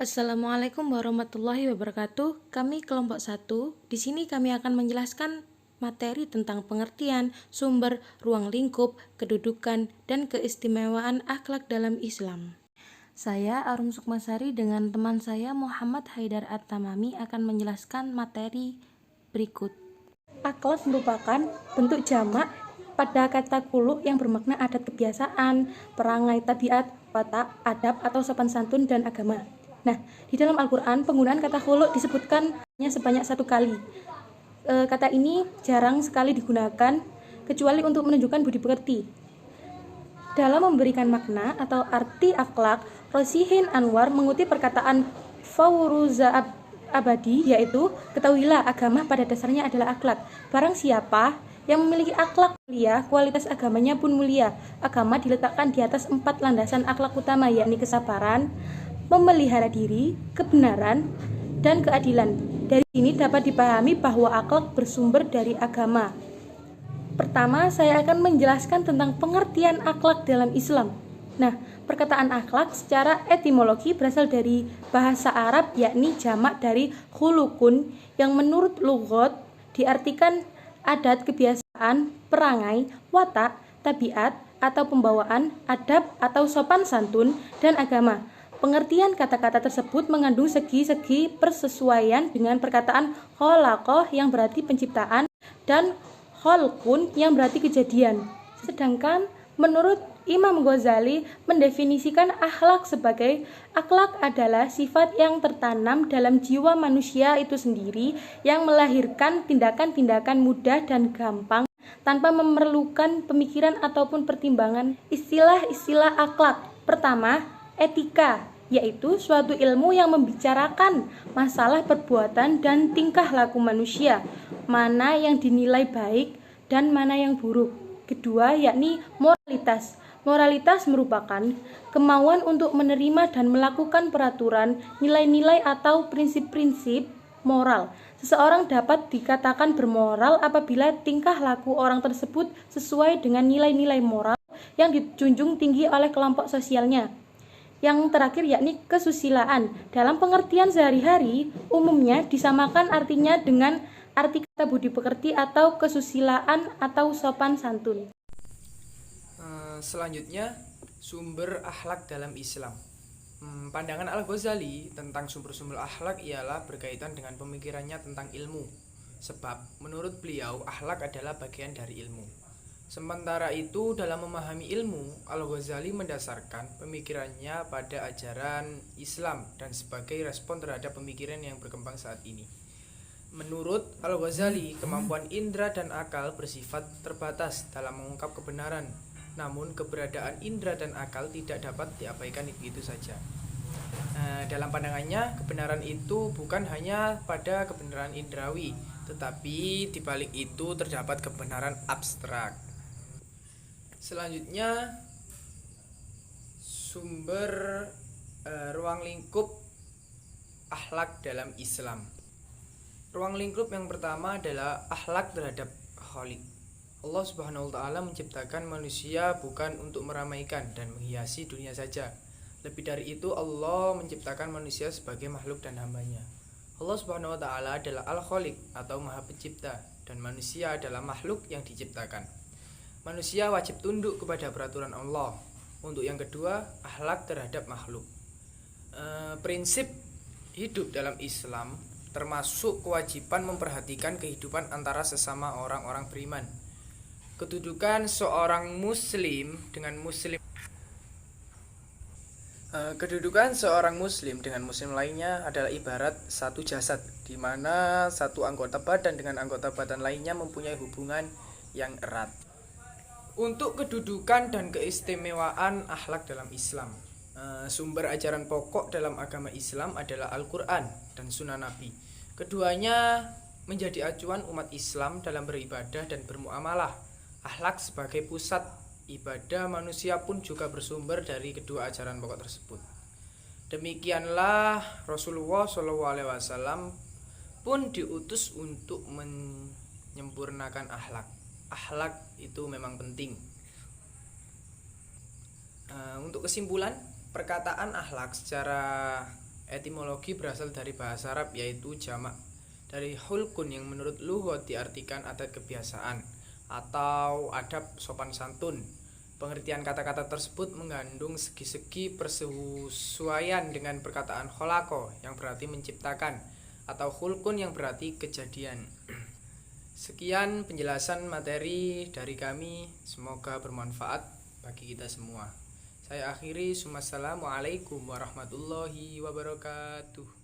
Assalamualaikum warahmatullahi wabarakatuh. Kami kelompok 1. Di sini kami akan menjelaskan materi tentang pengertian, sumber, ruang lingkup, kedudukan, dan keistimewaan akhlak dalam Islam. Saya Arum Sukmasari dengan teman saya Muhammad Haidar At-Tamami akan menjelaskan materi berikut. Akhlak merupakan bentuk jamak pada kata khuluq yang bermakna adat kebiasaan, perangai, tabiat, watak, adab atau sopan santun dan agama. Nah, di dalam Al-Quran penggunaan kata khuluq disebutkan hanya sebanyak 1 kali. Kata ini jarang sekali digunakan kecuali untuk menunjukkan budi pekerti. Dalam memberikan makna atau arti akhlak, Rosihin Anwar mengutip perkataan Fauruza Abadi, yaitu ketahuilah agama pada dasarnya adalah akhlak. Barang siapa yang memiliki akhlak mulia, kualitas agamanya pun mulia. Agama diletakkan di atas 4 landasan akhlak utama, yakni kesabaran, memelihara diri, kebenaran, dan keadilan. Dari sini dapat dipahami bahwa akhlak bersumber dari agama. Pertama, saya akan menjelaskan tentang pengertian akhlak dalam Islam. Nah, perkataan akhlak secara etimologi berasal dari bahasa Arab, yakni jamak dari khulukun, yang menurut lughat diartikan adat, kebiasaan, perangai, watak, tabiat, atau pembawaan, adab atau sopan santun, dan agama. Pengertian kata-kata tersebut mengandung segi-segi persesuaian dengan perkataan kholaqoh yang berarti penciptaan dan kholqun yang berarti kejadian. Sedangkan menurut Imam Ghazali mendefinisikan akhlak sebagai akhlak adalah sifat yang tertanam dalam jiwa manusia itu sendiri yang melahirkan tindakan-tindakan mudah dan gampang tanpa memerlukan pemikiran ataupun pertimbangan. Istilah-istilah akhlak. Pertama, etika, yaitu suatu ilmu yang membicarakan masalah perbuatan dan tingkah laku manusia, mana yang dinilai baik dan mana yang buruk. Kedua, yakni moralitas. Moralitas merupakan kemauan untuk menerima dan melakukan peraturan, nilai-nilai atau prinsip-prinsip moral. Seseorang dapat dikatakan bermoral apabila tingkah laku orang tersebut sesuai dengan nilai-nilai moral yang dijunjung tinggi oleh kelompok sosialnya. Yang terakhir yakni kesusilaan. Dalam pengertian sehari-hari, umumnya disamakan artinya dengan arti kata budi pekerti atau kesusilaan atau sopan santun. Selanjutnya, sumber akhlak dalam Islam. Pandangan Al-Ghazali tentang sumber-sumber akhlak ialah berkaitan dengan pemikirannya tentang ilmu. Sebab menurut beliau akhlak adalah bagian dari ilmu. Sementara itu dalam memahami ilmu, Al-Ghazali mendasarkan pemikirannya pada ajaran Islam dan sebagai respon terhadap pemikiran yang berkembang saat ini. Menurut Al-Ghazali, kemampuan indera dan akal bersifat terbatas dalam mengungkap kebenaran. Namun keberadaan indera dan akal tidak dapat diabaikan begitu saja. Dalam pandangannya, kebenaran itu bukan hanya pada kebenaran indrawi, tetapi di balik itu terdapat kebenaran abstrak. Selanjutnya, sumber ruang lingkup akhlak dalam Islam. Ruang lingkup yang pertama adalah akhlak terhadap Khalik. Allah Subhanahu wa taala menciptakan manusia bukan untuk meramaikan dan menghiasi dunia saja. Lebih dari itu, Allah menciptakan manusia sebagai makhluk dan hambanya. Allah Subhanahu wa taala adalah Al-Khaliq atau Maha Pencipta, dan manusia adalah makhluk yang diciptakan. Manusia wajib tunduk kepada peraturan Allah. Untuk yang kedua, akhlak terhadap makhluk. Prinsip hidup dalam Islam termasuk kewajiban memperhatikan kehidupan antara sesama orang-orang beriman. Kedudukan seorang muslim dengan muslim lainnya adalah ibarat satu jasad, di mana satu anggota badan dengan anggota badan lainnya mempunyai hubungan yang erat. Untuk kedudukan dan keistimewaan akhlak dalam Islam, sumber ajaran pokok dalam agama Islam adalah Al-Quran dan Sunnah Nabi. Keduanya menjadi acuan umat Islam dalam beribadah dan bermuamalah. Akhlak sebagai pusat ibadah manusia pun juga bersumber dari kedua ajaran pokok tersebut. Demikianlah Rasulullah SAW pun diutus untuk menyempurnakan akhlak. Akhlak itu memang penting. Untuk kesimpulan, perkataan akhlak secara Etimologi berasal dari bahasa Arab yaitu jamak dari hulkun yang menurut lughot diartikan adat kebiasaan atau adab sopan santun. Pengertian kata-kata tersebut mengandung segi-segi persesuaian dengan perkataan kholako yang berarti menciptakan atau hulkun yang berarti kejadian. Sekian penjelasan materi dari kami, semoga bermanfaat bagi kita semua. Saya akhiri, Assalamualaikum warahmatullahi wabarakatuh.